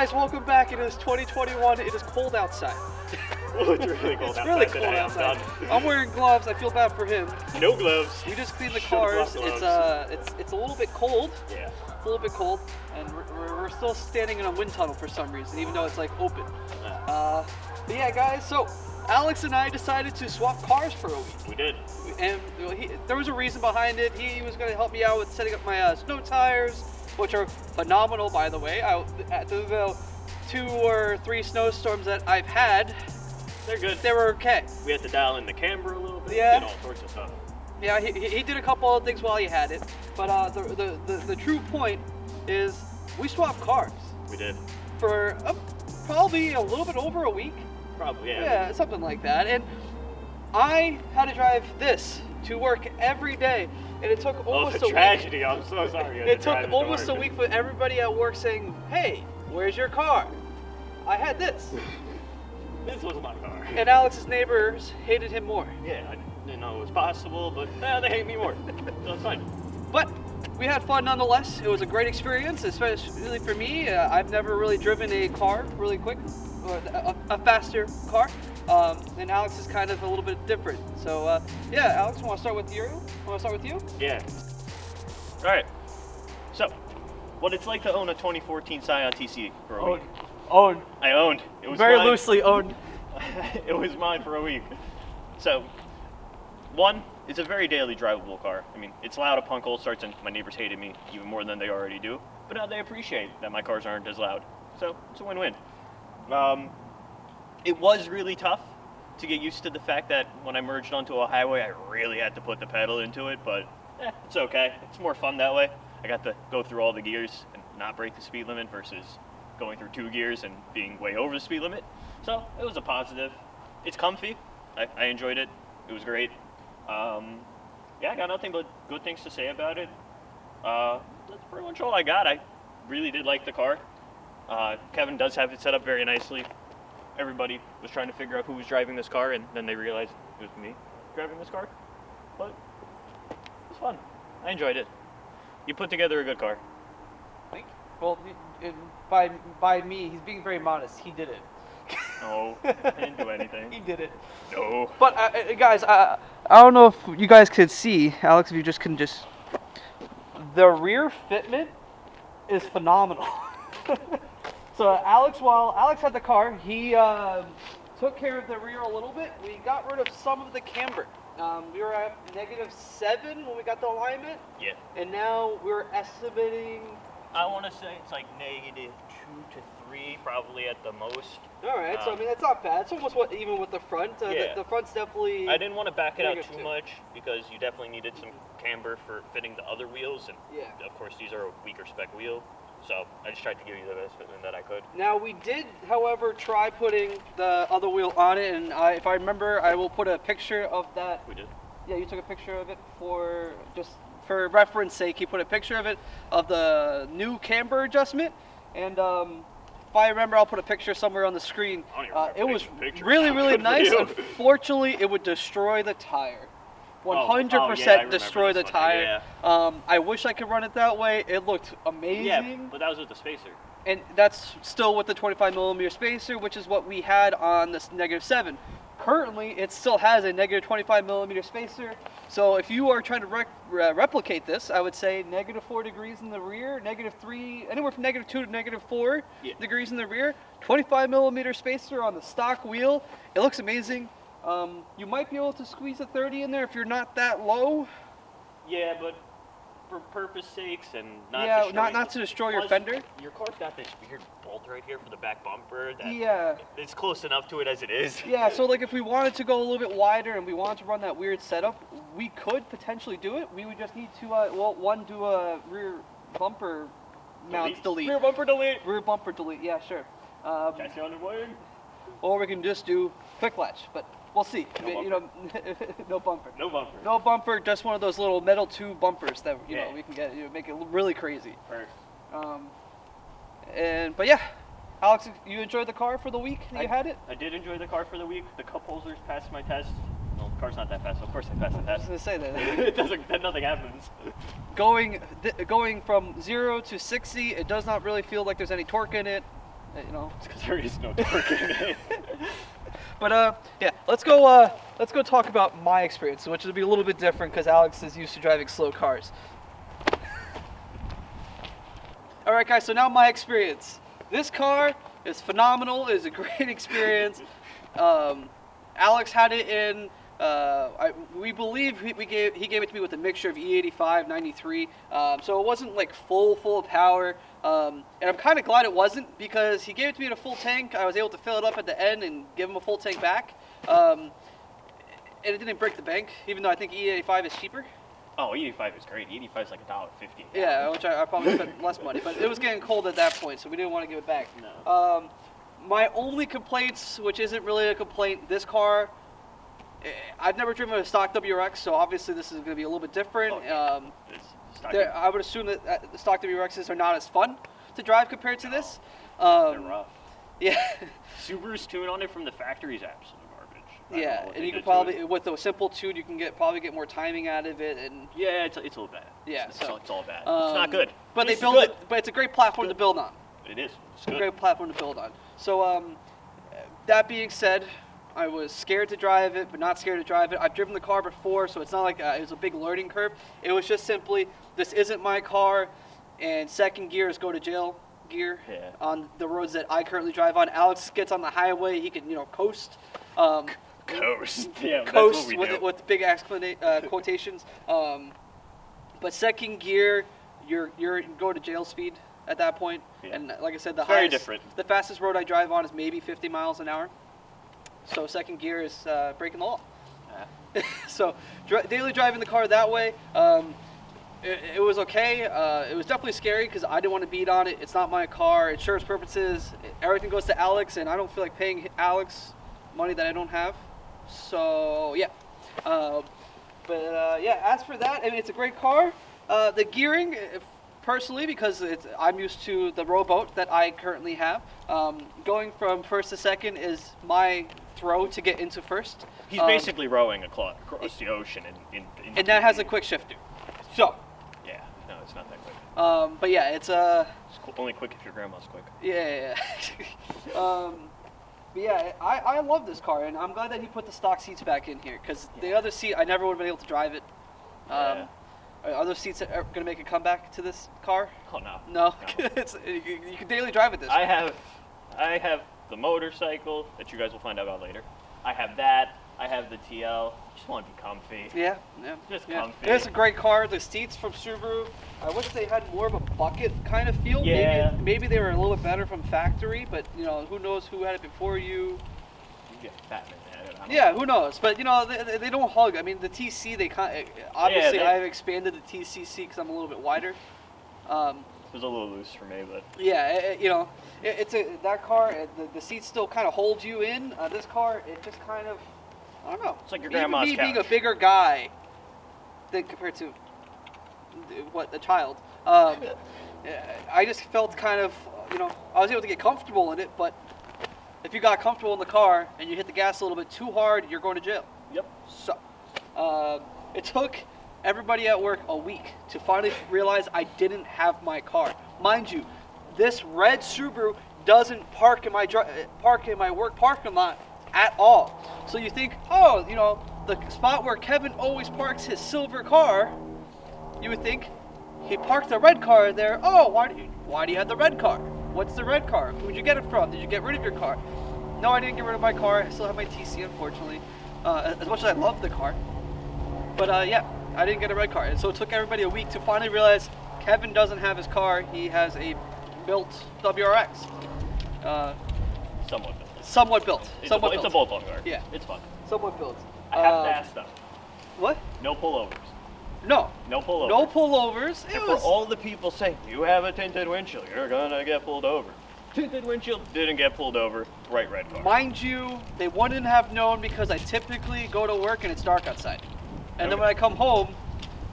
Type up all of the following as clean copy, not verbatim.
guys, welcome back. It is 2021. It is cold outside. Oh, it's really cold It's outside really today. cold outside. I'm wearing gloves. I feel bad for him. No gloves. We just cleaned the Should've cars. brought It's a little bit cold. Yeah. It's a little bit cold, and we're still standing in a wind tunnel for some reason, even though it's like open. But yeah, guys. So Alex and I decided to swap cars for a week. We did. And there was a reason behind it. He was going to help me out with setting up my snow tires, which are phenomenal, by the way. Through the 2 or 3 snowstorms that I've had, They're good. they were okay. We had to dial in the camber a little bit. Yeah. Did all sorts of stuff. Yeah, he did a couple of things while he had it. But the true point is we swapped cars. We did. For probably a little bit over a week. Probably, yeah. Yeah, something like that. And I had to drive this to work every day. And it took almost a a tragedy. week. I'm so sorry. It took almost a week for everybody at work saying, "Hey, where's your car?" I had this. This was my car. And Alex's neighbors hated him more. Yeah, I didn't know it was possible, but they hate me more. So it's fine. But we had fun nonetheless. It was a great experience, especially for me. I've never really driven a car really quick, or a faster car. And Alex is kind of a little bit different. So yeah, Alex, want to start with you? Yeah. All right. So, what it's like to own a 2014 Scion TC for a week. Owned. I owned. It was Very mine. loosely owned. It was mine for a week. So, one, it's a very daily drivable car. I mean, it's loud upon cold starts, and my neighbors hated me even more than they already do. But now they appreciate that my cars aren't as loud. So, it's a win-win. It was really tough to get used to the fact that when I merged onto a highway, I really had to put the pedal into it, but it's okay. It's more fun that way. I got to go through all the gears and not break the speed limit versus going through 2 gears and being way over the speed limit. So it was a positive. It's comfy. I enjoyed it. It was great. Yeah, I got nothing but good things to say about it. That's pretty much all I got. I really did like the car. Kevin does have it set up very nicely. Everybody was trying to figure out who was driving this car, and then they realized it was me driving this car. But it was fun. I enjoyed it. You put together a good car. Thank you. Well, by me, he's being very modest. He did it. No, I didn't do anything. He did it. No. But guys, I don't know if you guys could see, Alex, if you just can just, the rear fitment is phenomenal. So while Alex had the car, he took care of the rear a little bit. We got rid of some of the camber. We were at -7 when we got the alignment. Yeah. And now we're estimating. I want to say it's like -2 to 3, probably at the most. All right, so I mean that's not bad. It's almost even with the front. Yeah. The front's definitely. I didn't want to back it out too -2. much because you definitely needed some camber for fitting the other wheels, and Yeah. of course these are a weaker spec wheel. So I just tried to give you the best fitment that I could. Now we did, however, try putting the other wheel on it, and if I remember, I will put a picture of that. We did. Yeah, you took a picture of it for reference sake. You put a picture of it of the new camber adjustment, and if I remember, I'll put a picture somewhere on the screen. I don't even remember It was taking pictures. really, How really good for nice. you. Unfortunately, it would destroy the tire. 100% yeah, I remember destroy the this one, tire. yeah. I wish I could run it that way. It looked amazing. Yeah, but that was with the spacer. And that's still with the 25mm spacer, which is what we had on this -7. Currently, it still has a -25mm spacer. So if you are trying to replicate this, I would say -4 degrees in the rear, -3, anywhere from -2 to -4 degrees in the rear. 25mm spacer on the stock wheel. It looks amazing. You might be able to squeeze a 30 in there if you're not that low. Yeah, but for purpose sakes and not to destroy your fender. Your car's got this weird bolt right here for the back bumper. That Yeah. It's close enough to it as it is. Yeah, so like if we wanted to go a little bit wider and we wanted to run that weird setup, we could potentially do it. We would just need to, do a rear bumper mount delete. Rear bumper delete. Rear bumper delete, yeah, sure. Chassis underway. Or we can just do quick latch, but we'll see. No bumper. No bumper. No bumper, just one of those little metal tube bumpers that we can get. Make it really crazy. Perfect. But yeah, Alex, you enjoyed the car for the week that you had it? I did enjoy the car for the week. The cup holders passed my test. Well, the car's not that fast, so of course I passed the I was test. gonna say that. It doesn't. Nothing happens. Going from 0 to 60, it does not really feel like there's any torque in it. You know. It's because there is no torque in it. But yeah, let's go talk about my experience, which will be a little bit different because Alex is used to driving slow cars. All right, guys. So now my experience. This car is phenomenal. It's a great experience. Alex had it in. We believe he gave it to me with a mixture of E85, 93. So it wasn't like full power. And I'm kind of glad it wasn't because he gave it to me in a full tank. I was able to fill it up at the end and give him a full tank back. And it didn't break the bank, even though I think E85 is cheaper. Oh, E85 is great. E85 is like $1.50. Yeah, which I probably spent less money, but it was getting cold at that point, so we didn't want to give it back. No. My only complaints, which isn't really a complaint, this car, I've never driven a stock WRX, so obviously this is going to be a little bit different. I would assume that the stock WRXs are not as fun to drive compared to this. They're rough. Yeah. Subaru's tune on it from the factory is absolute garbage. Yeah, and you can probably, with the simple tune, you can probably get more timing out of it. And yeah, it's all bad. Yeah, it's all bad. It's not good. But they build it. But it's a great platform to build on. It is. It's a great platform to build on. So that being said, I was scared to drive it, but not scared to drive it. I've driven the car before, so it's not like it was a big learning curve. It was just simply, this isn't my car, and second gear is go to jail gear on the roads that I currently drive on. Alex gets on the highway, he can, coast. Coast. Yeah, coast that's what we do. with big quotations. But second gear, you're go to jail speed at that point. Yeah. And like I said, the fastest road I drive on is maybe 50 miles an hour. So second gear is breaking the law. So daily driving the car that way, it was okay. It was definitely scary because I didn't want to beat on it. It's not my car. Insurance purposes, everything goes to Alex, and I don't feel like paying Alex money that I don't have. So yeah. Yeah, as for that, I mean, it's a great car. The gearing, personally, because I'm used to the rowboat that I currently have. Going from first to second is my throw to get into first. He's basically rowing across the ocean. And that has a quick shifter. So. Yeah, no, it's not that quick. But yeah, it's only quick if your grandma's quick. Yeah. But yeah, I love this car, and I'm glad that he put the stock seats back in here, because the other seat, I never would have been able to drive it. Are other seats going to make a comeback to this car? Oh, no. No? You can daily drive with this. I have the motorcycle that you guys will find out about later. I have that. I have the TL. Just want to be comfy. Yeah. Just comfy. It's a great car. The seats from Subaru, I wish they had more of a bucket kind of feel. Yeah. Maybe they were a little bit better from factory, but who knows who had it before you. You get fat man. Yeah, who knows? But they don't hug. I mean, the TC, they obviously I've expanded the TCC because I'm a little bit wider. It was a little loose for me, but yeah, that car. The seats still kind of hold you in. This car, it just kind of, I don't know. It's like your grandma's me couch. being a bigger guy than compared to a child. I just felt kind of, I was able to get comfortable in it, but if you got comfortable in the car and you hit the gas a little bit too hard, you're going to jail. Yep. So, it took everybody at work a week to finally realize I didn't have my car. Mind you, this red Subaru doesn't park in my work parking lot at all. So you think, the spot where Kevin always parks his silver car, you would think he parked the red car there. Oh, why do you have the red car? What's the red car? Who'd you get it from? Did you get rid of your car? No, I didn't get rid of my car. I still have my TC, unfortunately. As much as I love the car. But yeah, I didn't get a red car. And so it took everybody a week to finally realize Kevin doesn't have his car. He has a built WRX. Somewhat built. It's a bolt-on car. Yeah. It's fun. Somewhat built. I have to ask though. What? No pullovers. No. No pullovers. No pullovers. For all the people saying, you have a tinted windshield, you're gonna get pulled over. Tinted windshield, didn't get pulled over, bright red car. Mind you, they wouldn't have known because I typically go to work and it's dark outside. And then when I come home...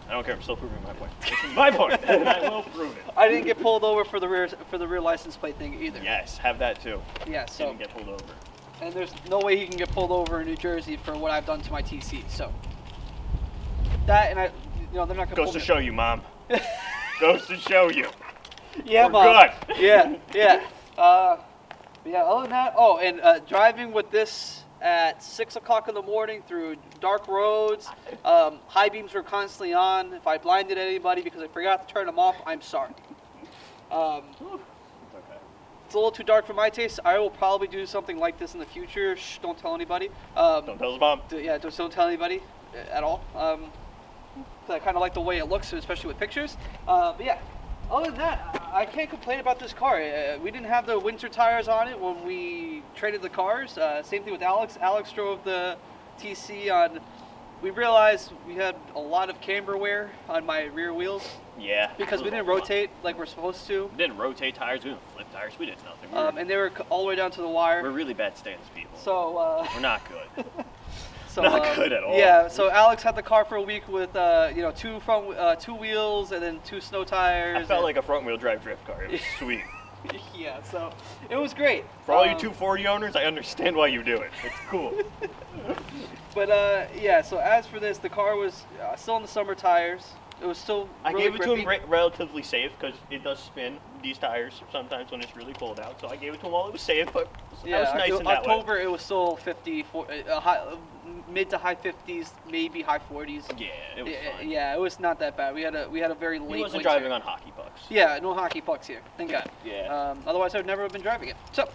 I don't care, I'm still proving my point. This is my point, and I will prove it. I didn't get pulled over for the rear license plate thing either. Yes, have that too. Yeah, so... Didn't get pulled over. And there's no way he can get pulled over in New Jersey for what I've done to my TC, so... That, and they're not going to Goes to show you, Mom. Goes to show you. Yeah, We're Mom. good. Yeah. Yeah, other than that, and driving with this at 6 o'clock in the morning through dark roads, high beams were constantly on. If I blinded anybody because I forgot to turn them off, I'm sorry. It's a little too dark for my taste. I will probably do something like this in the future. Shh, don't tell anybody. Don't tell his mom. Yeah, don't tell anybody at all. 'Cause I kind of like the way it looks, especially with pictures. But yeah, other than that, I can't complain about this car. We didn't have the winter tires on it when we traded the cars. Same thing with Alex. Alex drove the TC on. We realized we had a lot of camber wear on my rear wheels. Yeah. Because we didn't rotate like we're supposed to. We didn't rotate tires. We didn't flip tires. We did nothing. And they were all the way down to the wire. We're really bad stance people. So we're not good. So, not good at all. Yeah. So Alex had the car for a week with two wheels and then 2 snow tires. I felt like a front wheel drive drift car. It was sweet. Yeah. So it was great. For all you 240 owners, I understand why you do it. It's cool. But yeah. So as for this, the car was still in the summer tires. It was still. I really gave it grippy. to him relatively safe because it does spin these tires sometimes when it's really cold out. So I gave it to him while it was safe, but that was nice in that way. October it was still 50, mid to high 50s, maybe high 40s. Yeah, it was fine. Yeah, it was not that bad. We had a very late. He wasn't winter. driving on hockey pucks. Yeah, no hockey pucks here. Thank God. Yeah. Otherwise, I would never have been driving it. So,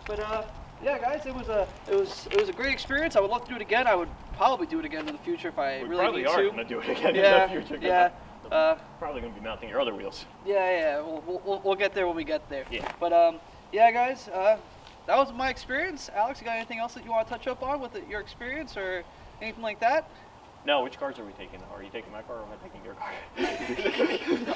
but yeah, guys, it was a great experience. I would love to do it again. I would probably do it again in the future if I We really probably need are to. going to do it again Yeah, in the future. yeah. Probably going to be mounting your other wheels. Yeah. We'll get there when we get there. Yeah. But yeah, guys, that was my experience. Alex, you got anything else that you want to touch up on with your experience or anything like that? No, which cars are we taking? Are you taking my car or am I taking your car?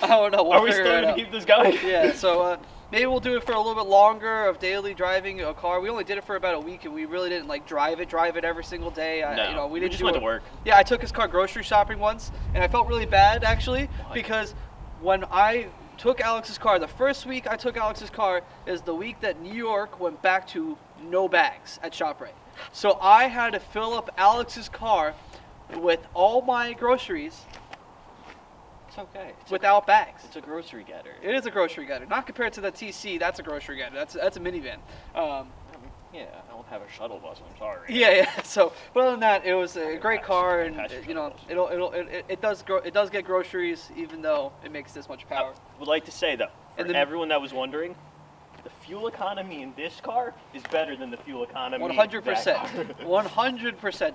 I don't know. We'll are we figure still it going out. to keep this going? Yeah, so maybe we'll do it for a little bit longer of daily driving a car. We only did it for about a week, and we really didn't like drive it every single day. No, we just went to work. Yeah, I took his car grocery shopping once, and I felt really bad actually because when I took Alex's car, the first week I took Alex's car is the week that New York went back to no bags at ShopRite. So I had to fill up Alex's car with all my groceries. It's okay. Without bags. It's a grocery getter. It is a grocery getter. Not compared to the TC, that's a grocery getter. That's a minivan. Yeah, I don't have a shuttle bus. I'm sorry. Yeah. So, but other than that, it was a great car, and it does get groceries, even though it makes this much power. I would like to say though, for everyone that was wondering, the fuel economy in this car is better than the fuel economy. 100%. 100%.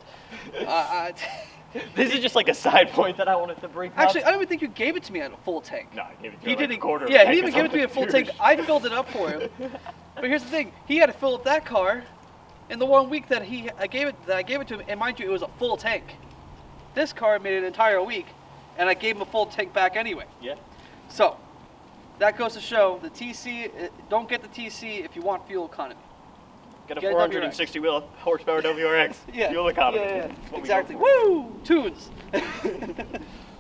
This is just like a side point that I wanted to bring up. Actually, I don't even think you gave it to me at a full tank. No, I gave it to He you like didn't. a quarter. Yeah, he didn't even give it to me at full tank. I filled it up for him. But here's the thing: he had to fill up that car in the 1 week that I gave it to him. And mind you, it was a full tank. This car made an entire week, and I gave him a full tank back anyway. Yeah. So that goes to show the TC. Don't get the TC if you want fuel economy. Get a 460 wheel horsepower WRX. Yeah. Fuel economy. Yeah. That's what we Exactly. go for. Woo! Tunes.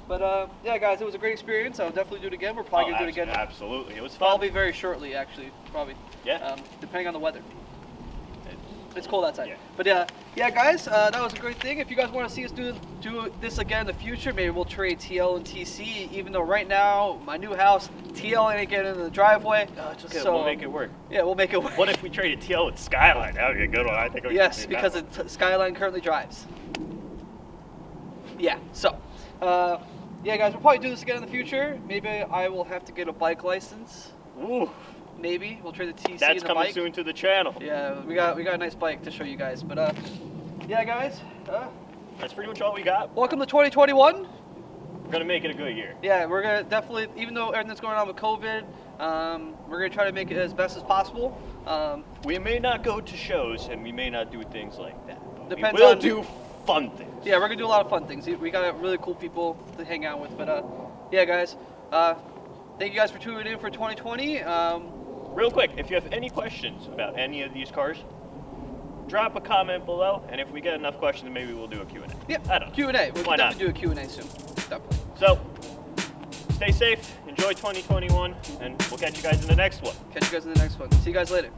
But yeah, guys, it was a great experience. I'll definitely do it again. We're probably gonna do it again. Absolutely, it was fun. Probably very shortly, actually. Probably. Yeah. Depending on the weather. It's cold outside. Yeah. But yeah, guys, that was a great thing. If you guys want to see us do this again in the future, maybe we'll trade TL and TC. Even though right now, my new house, TL ain't getting in the driveway. It's okay. So, We'll make it work. Yeah, we'll make it work. What if we traded TL with Skyline? That would be a good one. I think. Yes, because Skyline currently drives. Yeah. So, yeah, guys, we'll probably do this again in the future. Maybe I will have to get a bike license. Ooh. Maybe we'll trade the TC. That's and the coming bike. soon to the channel. Yeah, we got a nice bike to show you guys. But yeah, guys, That's pretty much all we got. welcome to 2021. We're gonna make it a good year. Yeah, we're gonna definitely, even though everything's going on with COVID, we're gonna try to make it as best as possible. We may not go to shows and we may not do things like that. But Depends we will on- do fun things. Yeah, we're gonna do a lot of fun things. We got really cool people to hang out with. But yeah, guys, thank you guys for tuning in for 2020. Real quick, if you have any questions about any of these cars, drop a comment below, and if we get enough questions, maybe we'll do a Q&A. Yeah, I don't know. Q&A. We'll Why not? definitely do a Q&A soon. Definitely. So, stay safe, enjoy 2021, and we'll catch you guys in the next one. Catch you guys in the next one. See you guys later.